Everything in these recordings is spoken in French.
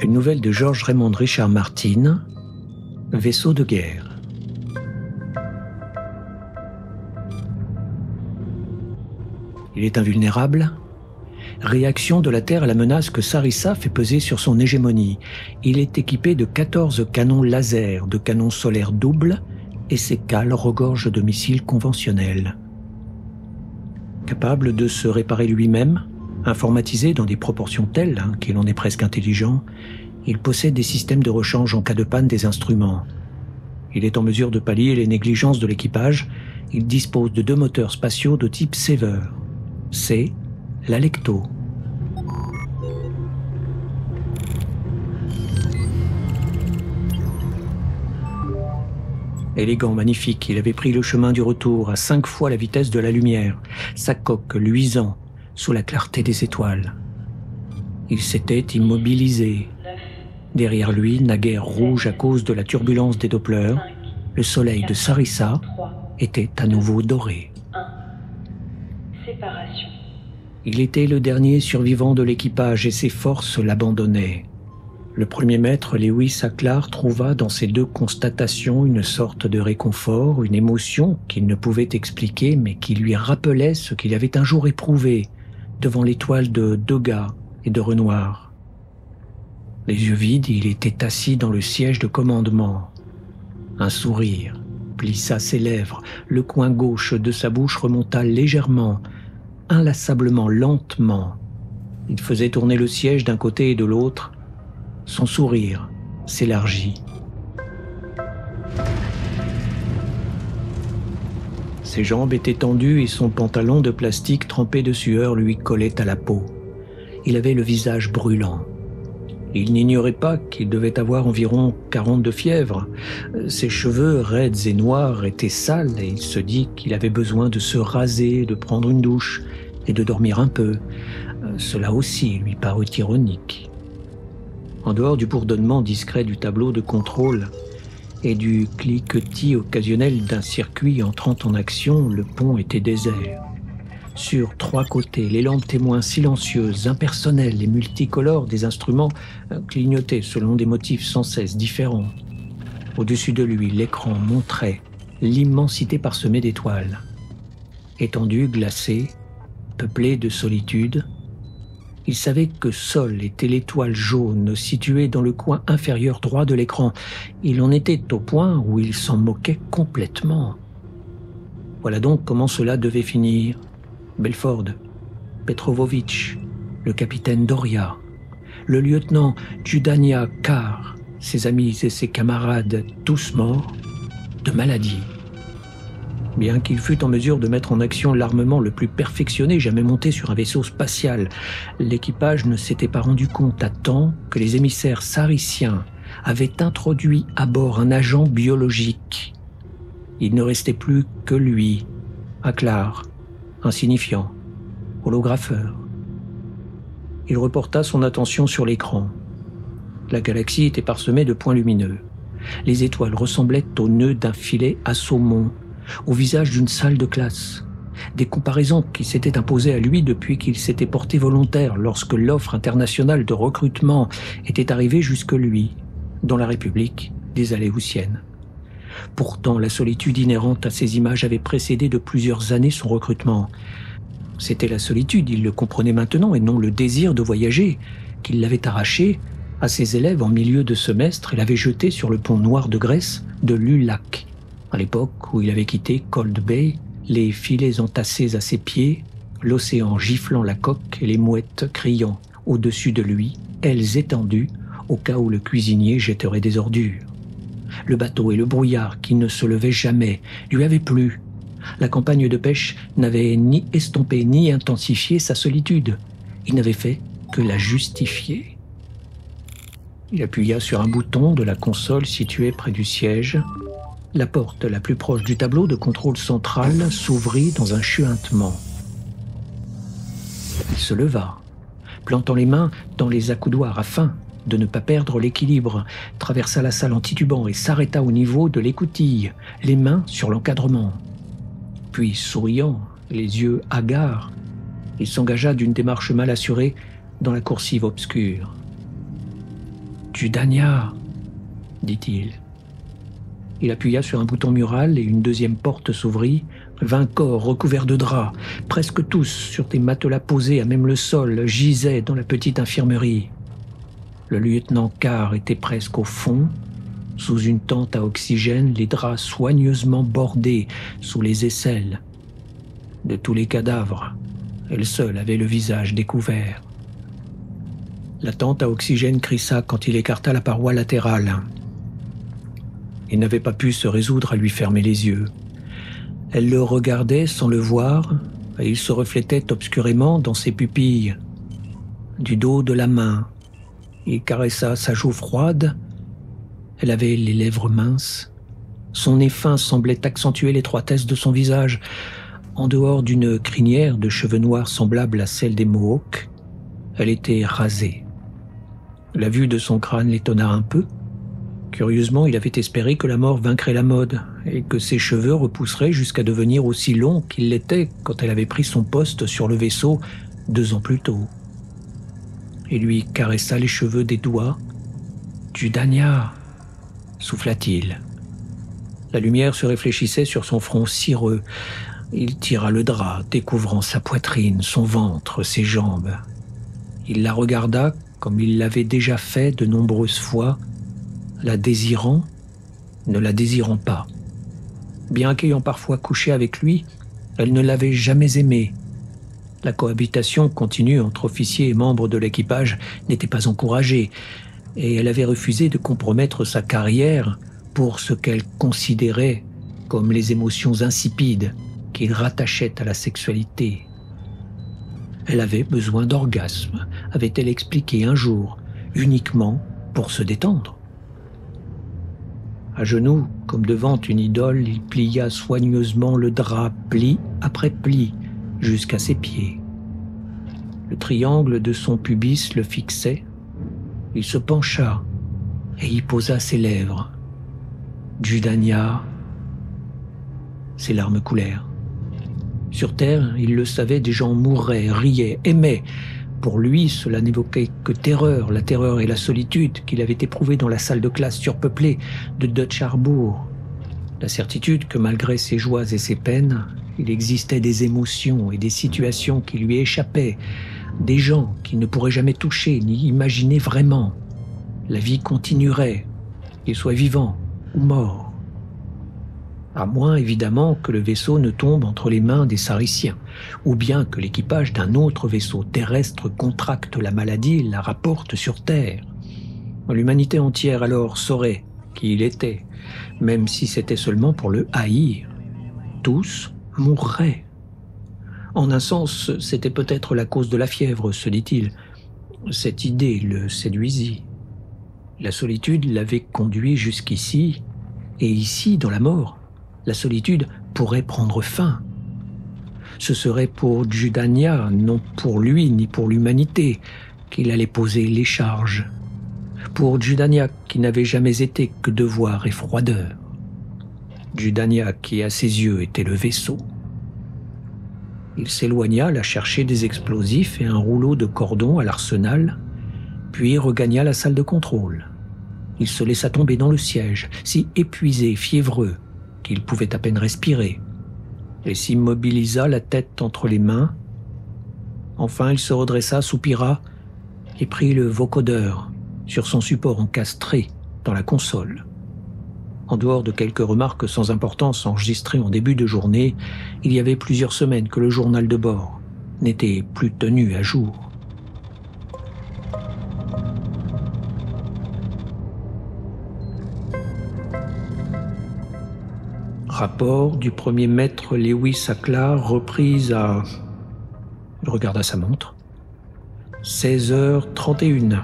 Une nouvelle de George Raymond Richard Martin, Vaisseau de guerre. Il est invulnérable. Réaction de la Terre à la menace que Sarissa fait peser sur son hégémonie. Il est équipé de 14 canons laser, de canons solaires doubles, et ses cales regorgent de missiles conventionnels. Capable de se réparer lui-même, informatisé dans des proportions telles qu'il en est presque intelligent, il possède des systèmes de rechange en cas de panne des instruments. Il est en mesure de pallier les négligences de l'équipage. Il dispose de 2 moteurs spatiaux de type Sever. C'est l'Alecto. Élégant, magnifique, il avait pris le chemin du retour à 5 fois la vitesse de la lumière, sa coque luisant sous la clarté des étoiles. Il s'était immobilisé. Derrière lui, naguère rouge à cause de la turbulence des Dopplers, le soleil de Sarissa était à nouveau doré. Séparation. Il était le dernier survivant de l'équipage et ses forces l'abandonnaient. Le premier maître, Lewis Acklar, trouva dans ces 2 constatations une sorte de réconfort, une émotion qu'il ne pouvait expliquer mais qui lui rappelait ce qu'il avait un jour éprouvé devant l'étoile de Degas et de Renoir. Les yeux vides, il était assis dans le siège de commandement. Un sourire plissa ses lèvres, le coin gauche de sa bouche remonta légèrement, inlassablement, lentement. Il faisait tourner le siège d'un côté et de l'autre. Son sourire s'élargit. Ses jambes étaient tendues et son pantalon de plastique trempé de sueur lui collait à la peau. Il avait le visage brûlant. Il n'ignorait pas qu'il devait avoir environ 40 de fièvre. Ses cheveux raides et noirs étaient sales et il se dit qu'il avait besoin de se raser, de prendre une douche et de dormir un peu. Cela aussi lui parut ironique. En dehors du bourdonnement discret du tableau de contrôle et du cliquetis occasionnel d'un circuit entrant en action, le pont était désert. Sur 3 côtés, les lampes témoins silencieuses, impersonnelles et multicolores des instruments clignotaient selon des motifs sans cesse différents. Au-dessus de lui, l'écran montrait l'immensité parsemée d'étoiles. Étendue, glacée, peuplée de solitude, il savait que Sol était l'étoile jaune située dans le coin inférieur droit de l'écran. Il en était au point où il s'en moquait complètement. Voilà donc comment cela devait finir. Belford, Petrovovitch, le capitaine Doria, le lieutenant Judania Carr, ses amis et ses camarades, tous morts de maladie. Bien qu'il fût en mesure de mettre en action l'armement le plus perfectionné jamais monté sur un vaisseau spatial, l'équipage ne s'était pas rendu compte à temps que les émissaires sarissiens avaient introduit à bord un agent biologique. Il ne restait plus que lui, Acklar, insignifiant, holographeur. Il reporta son attention sur l'écran. La galaxie était parsemée de points lumineux. Les étoiles ressemblaient aux nœuds d'un filet à saumon, au visage d'une salle de classe. Des comparaisons qui s'étaient imposées à lui depuis qu'il s'était porté volontaire lorsque l'offre internationale de recrutement était arrivée jusque lui, dans la République des Aléoutiennes. Pourtant, la solitude inhérente à ces images avait précédé de plusieurs années son recrutement. C'était la solitude, il le comprenait maintenant, et non le désir de voyager, qui l'avait arraché à ses élèves en milieu de semestre et l'avait jeté sur le pont noir de Grèce de Lulac, à l'époque où il avait quitté Cold Bay, les filets entassés à ses pieds, l'océan giflant la coque et les mouettes criant au-dessus de lui, ailes étendues, au cas où le cuisinier jetterait des ordures. Le bateau et le brouillard qui ne se levait jamais lui avaient plu. La campagne de pêche n'avait ni estompé ni intensifié sa solitude. Il n'avait fait que la justifier. Il appuya sur un bouton de la console située près du siège. La porte la plus proche du tableau de contrôle central s'ouvrit dans un chuintement. Il se leva, plantant les mains dans les accoudoirs afin de ne pas perdre l'équilibre, traversa la salle en titubant et s'arrêta au niveau de l'écoutille, les mains sur l'encadrement. Puis, souriant, les yeux hagards, il s'engagea d'une démarche mal assurée dans la coursive obscure. Djudania, dit-il. Il appuya sur un bouton mural et une deuxième porte s'ouvrit. 20 corps recouverts de draps, presque tous sur des matelas posés à même le sol, gisaient dans la petite infirmerie. Le lieutenant Carr était presque au fond, sous une tente à oxygène, les draps soigneusement bordés sous les aisselles. De tous les cadavres, elle seule avait le visage découvert. La tente à oxygène crissa quand il écarta la paroi latérale. Il n'avait pas pu se résoudre à lui fermer les yeux. Elle le regardait sans le voir, et il se reflétait obscurément dans ses pupilles. Du dos de la main, il caressa sa joue froide. Elle avait les lèvres minces. Son nez fin semblait accentuer l'étroitesse de son visage. En dehors d'une crinière de cheveux noirs semblable à celle des Mohawks, elle était rasée. La vue de son crâne l'étonna un peu. Curieusement, il avait espéré que la mort vaincrait la mode et que ses cheveux repousseraient jusqu'à devenir aussi longs qu'ils l'étaient quand elle avait pris son poste sur le vaisseau 2 ans plus tôt. Il lui caressa les cheveux des doigts. « Djudania !» souffla-t-il. La lumière se réfléchissait sur son front cireux. Il tira le drap, découvrant sa poitrine, son ventre, ses jambes. Il la regarda comme il l'avait déjà fait de nombreuses fois, la désirant, ne la désirant pas. Bien qu'ayant parfois couché avec lui, elle ne l'avait jamais aimé. La cohabitation continue entre officiers et membres de l'équipage n'était pas encouragée, et elle avait refusé de compromettre sa carrière pour ce qu'elle considérait comme les émotions insipides qu'il rattachait à la sexualité. Elle avait besoin d'orgasme, avait-elle expliqué un jour, uniquement pour se détendre. À genoux, comme devant une idole, il plia soigneusement le drap, pli après pli, jusqu'à ses pieds. Le triangle de son pubis le fixait. Il se pencha et y posa ses lèvres. Djudania. Ses larmes coulèrent. Sur Terre, il le savait, des gens mourraient, riaient, aimaient. Pour lui, cela n'évoquait que terreur, la terreur et la solitude qu'il avait éprouvée dans la salle de classe surpeuplée de Dutch Harbour. La certitude que malgré ses joies et ses peines, il existait des émotions et des situations qui lui échappaient, des gens qu'il ne pourrait jamais toucher ni imaginer vraiment. La vie continuerait, qu'il soit vivant ou mort. À moins, évidemment, que le vaisseau ne tombe entre les mains des Sariciens, ou bien que l'équipage d'un autre vaisseau terrestre contracte la maladie et la rapporte sur Terre. L'humanité entière alors saurait qui il était, même si c'était seulement pour le haïr. Tous mourraient. En un sens, c'était peut-être la cause de la fièvre, se dit-il. Cette idée le séduisit. La solitude l'avait conduit jusqu'ici, et ici, dans la mort, la solitude pourrait prendre fin. Ce serait pour Djudania, non pour lui ni pour l'humanité, qu'il allait poser les charges. Pour Djudania qui n'avait jamais été que devoir et froideur. Djudania qui, à ses yeux, était le vaisseau. Il s'éloigna, la chercher des explosifs et un rouleau de cordon à l'arsenal, puis regagna la salle de contrôle. Il se laissa tomber dans le siège, si épuisé, fiévreux, qu'il pouvait à peine respirer, et s'immobilisa la tête entre les mains. Enfin, il se redressa, soupira, et prit le vocodeur sur son support encastré dans la console. En dehors de quelques remarques sans importance enregistrées en début de journée, il y avait plusieurs semaines que le journal de bord n'était plus tenu à jour. Rapport du premier maître Lewis Acklar reprise à... Il regarda sa montre. 16h31.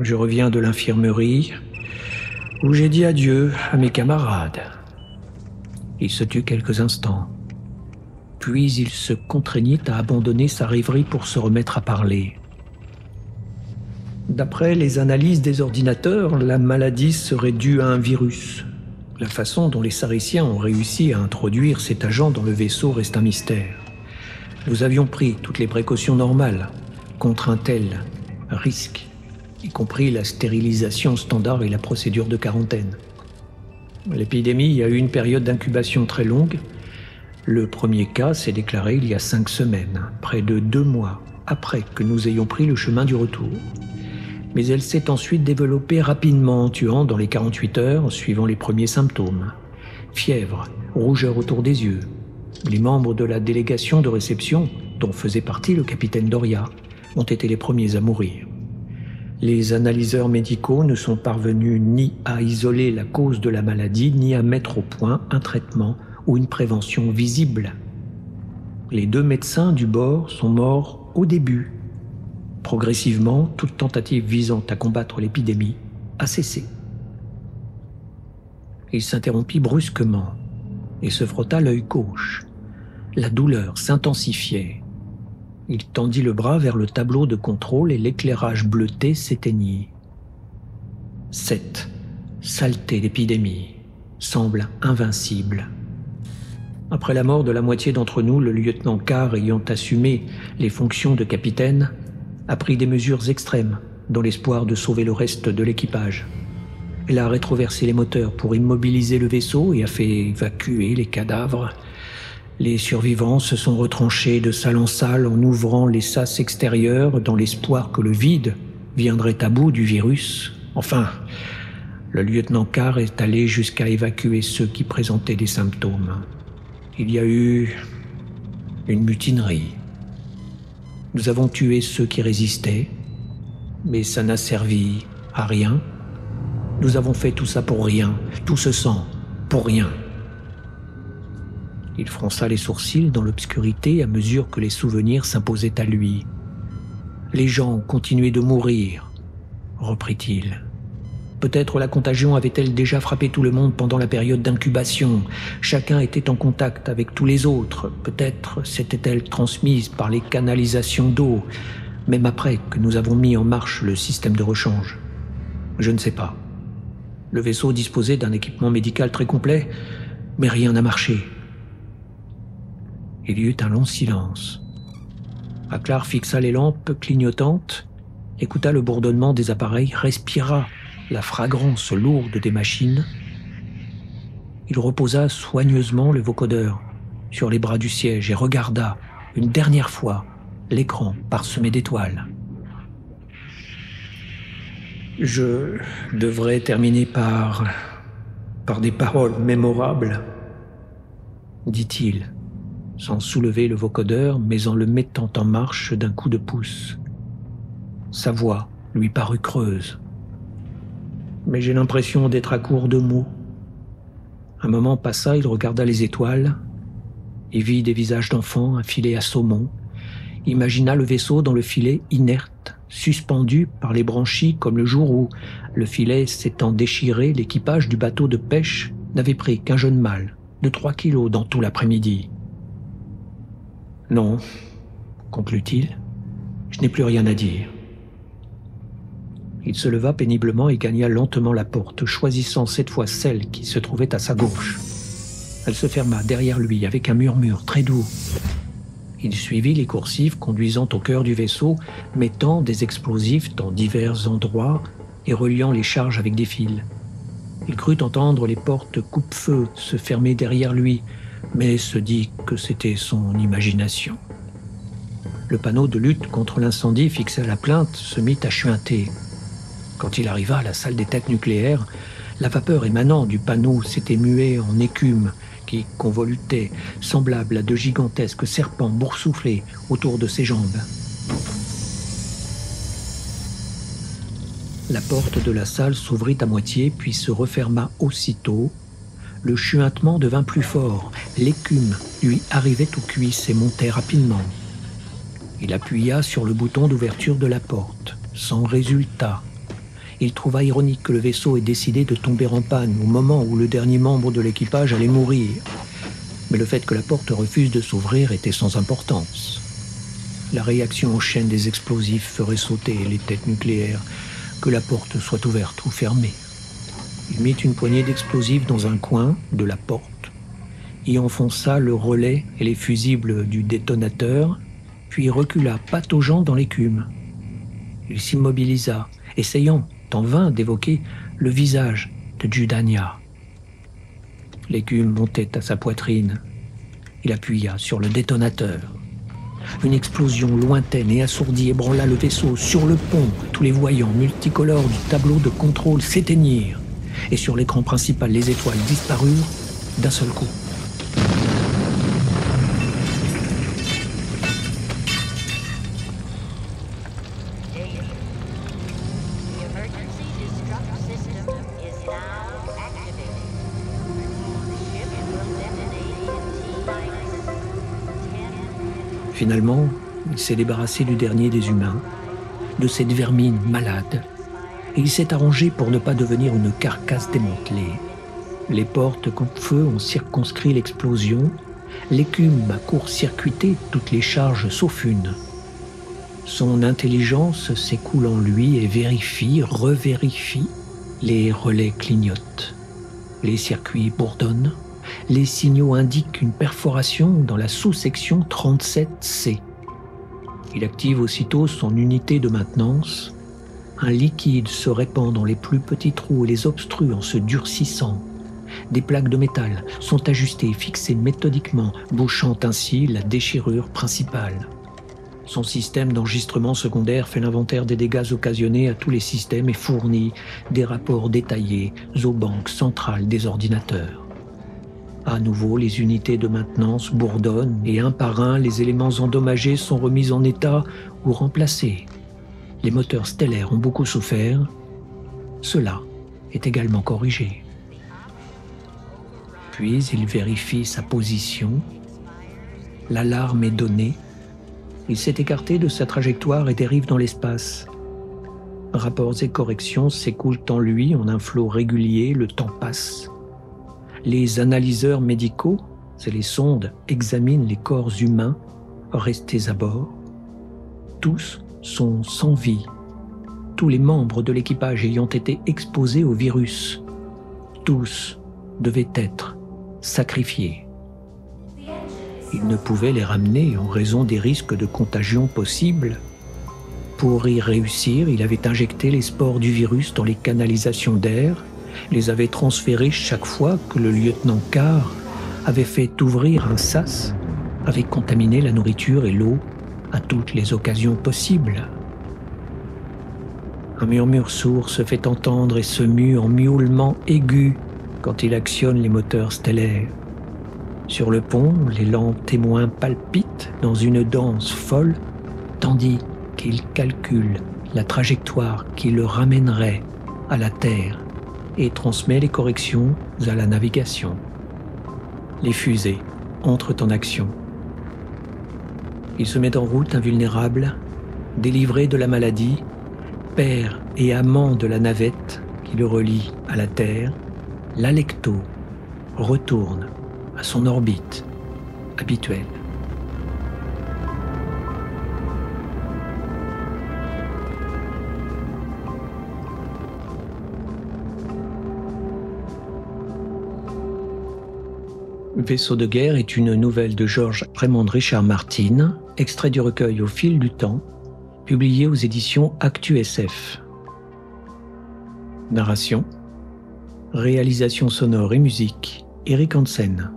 Je reviens de l'infirmerie où j'ai dit adieu à mes camarades. Il se tut quelques instants. Puis il se contraignit à abandonner sa rêverie pour se remettre à parler. D'après les analyses des ordinateurs, la maladie serait due à un virus. La façon dont les Sariciens ont réussi à introduire cet agent dans le vaisseau reste un mystère. Nous avions pris toutes les précautions normales contre un tel risque. y compris la stérilisation standard et la procédure de quarantaine. L'épidémie a eu une période d'incubation très longue. Le premier cas s'est déclaré il y a 5 semaines, près de 2 mois après que nous ayons pris le chemin du retour. Mais elle s'est ensuite développée rapidement, tuant dans les 48 heures, suivant les premiers symptômes. Fièvre, rougeur autour des yeux. Les membres de la délégation de réception, dont faisait partie le capitaine Doria, ont été les premiers à mourir. Les analyseurs médicaux ne sont parvenus ni à isoler la cause de la maladie, ni à mettre au point un traitement ou une prévention visible. Les 2 médecins du bord sont morts au début. Progressivement, toute tentative visant à combattre l'épidémie a cessé. Il s'interrompit brusquement et se frotta l'œil gauche. La douleur s'intensifiait. Il tendit le bras vers le tableau de contrôle et l'éclairage bleuté s'éteignit. 7. Saleté d'épidémie. Semble invincible. Après la mort de la moitié d'entre nous, le lieutenant Carr, ayant assumé les fonctions de capitaine, a pris des mesures extrêmes dans l'espoir de sauver le reste de l'équipage. Elle a rétroversé les moteurs pour immobiliser le vaisseau et a fait évacuer les cadavres. Les survivants se sont retranchés de salle en salle en ouvrant les sas extérieurs dans l'espoir que le vide viendrait à bout du virus. Enfin, le lieutenant Carr est allé jusqu'à évacuer ceux qui présentaient des symptômes. Il y a eu une mutinerie. Nous avons tué ceux qui résistaient, mais ça n'a servi à rien. Nous avons fait tout ça pour rien, tout ce sang, pour rien. Il fronça les sourcils dans l'obscurité à mesure que les souvenirs s'imposaient à lui. Les gens continuaient de mourir, reprit-il. Peut-être la contagion avait-elle déjà frappé tout le monde pendant la période d'incubation. Chacun était en contact avec tous les autres. Peut-être s'était-elle transmise par les canalisations d'eau, même après que nous avons mis en marche le système de rechange. Je ne sais pas. Le vaisseau disposait d'un équipement médical très complet, mais rien n'a marché. Il y eut un long silence. Acclar fixa les lampes clignotantes, écouta le bourdonnement des appareils, respira la fragrance lourde des machines. Il reposa soigneusement le vocodeur sur les bras du siège et regarda une dernière fois l'écran parsemé d'étoiles. Je devrais terminer par des paroles mémorables, dit-il, sans soulever le vocodeur, mais en le mettant en marche d'un coup de pouce. Sa voix lui parut creuse. Mais j'ai l'impression d'être à court de mots. Un moment passa, il regarda les étoiles, et vit des visages d'enfants, un filet à saumon, imagina le vaisseau dans le filet inerte, suspendu par les branchies comme le jour où, le filet s'étant déchiré, l'équipage du bateau de pêche n'avait pris qu'un jeune mâle de 3 kilos dans tout l'après-midi. Non, conclut-il, je n'ai plus rien à dire. Il se leva péniblement et gagna lentement la porte, choisissant cette fois celle qui se trouvait à sa gauche. Elle se ferma derrière lui avec un murmure très doux. Il suivit les coursives conduisant au cœur du vaisseau, mettant des explosifs dans divers endroits et reliant les charges avec des fils. Il crut entendre les portes coupe-feu se fermer derrière lui, mais se dit que c'était son imagination. Le panneau de lutte contre l'incendie fixé à la plainte se mit à chuinter. Quand il arriva à la salle des têtes nucléaires, la vapeur émanant du panneau s'était muée en écume qui convolutait, semblable à de gigantesques serpents boursouflés autour de ses jambes. La porte de la salle s'ouvrit à moitié, puis se referma aussitôt. Le chuintement devint plus fort. L'écume lui arrivait aux cuisses et montait rapidement. Il appuya sur le bouton d'ouverture de la porte, sans résultat. Il trouva ironique que le vaisseau ait décidé de tomber en panne au moment où le dernier membre de l'équipage allait mourir. Mais le fait que la porte refuse de s'ouvrir était sans importance. La réaction en chaîne des explosifs ferait sauter les têtes nucléaires, que la porte soit ouverte ou fermée. Il mit une poignée d'explosifs dans un coin de la porte, y enfonça le relais et les fusibles du détonateur, puis recula pataugeant dans l'écume. Il s'immobilisa essayant en vain d'évoquer le visage de Judania. L'écume montait à sa poitrine. Il appuya sur le détonateur. Une explosion lointaine et assourdie ébranla le vaisseau. Sur le pont, tous les voyants multicolores du tableau de contrôle s'éteignirent. Et sur l'écran principal, les étoiles disparurent d'un seul coup. Finalement, il s'est débarrassé du dernier des humains, de cette vermine malade, et il s'est arrangé pour ne pas devenir une carcasse démantelée. Les portes coupe-feu ont circonscrit l'explosion, l'écume a court-circuité toutes les charges sauf une. Son intelligence s'écoule en lui et vérifie, revérifie, les relais clignotent, les circuits bourdonnent, les signaux indiquent une perforation dans la sous-section 37C. Il active aussitôt son unité de maintenance. Un liquide se répand dans les plus petits trous et les obstrue en se durcissant. Des plaques de métal sont ajustées et fixées méthodiquement, bouchant ainsi la déchirure principale. Son système d'enregistrement secondaire fait l'inventaire des dégâts occasionnés à tous les systèmes et fournit des rapports détaillés aux banques centrales des ordinateurs. À nouveau, les unités de maintenance bourdonnent et un par un, les éléments endommagés sont remis en état ou remplacés. Les moteurs stellaires ont beaucoup souffert. Cela est également corrigé. Puis il vérifie sa position. L'alarme est donnée. Il s'est écarté de sa trajectoire et dérive dans l'espace. Rapports et corrections s'écoulent en lui en un flot régulier, le temps passe. Les analyseurs médicaux et les sondes examinent les corps humains restés à bord. Tous sont sans vie. Tous les membres de l'équipage ayant été exposés au virus. Tous devaient être sacrifiés. Il ne pouvait les ramener en raison des risques de contagion possibles. Pour y réussir, il avait injecté les spores du virus dans les canalisations d'air, les avait transférés chaque fois que le lieutenant Carr avait fait ouvrir un sas, avait contaminé la nourriture et l'eau à toutes les occasions possibles. Un murmure sourd se fait entendre et se mue en miaulement aigu quand il actionne les moteurs stellaires. Sur le pont, les lampes témoins palpitent dans une danse folle, tandis qu'il calcule la trajectoire qui le ramènerait à la Terre et transmet les corrections à la navigation. Les fusées entrent en action. Il se met en route invulnérable, délivré de la maladie, père et amant de la navette qui le relie à la Terre. L'Alecto retourne à son orbite habituelle. Vaisseau de guerre est une nouvelle de George Raymond Richard Martin, extrait du recueil Au fil du temps, publié aux éditions Actu SF. Narration, réalisation sonore et musique, Eric Hansen.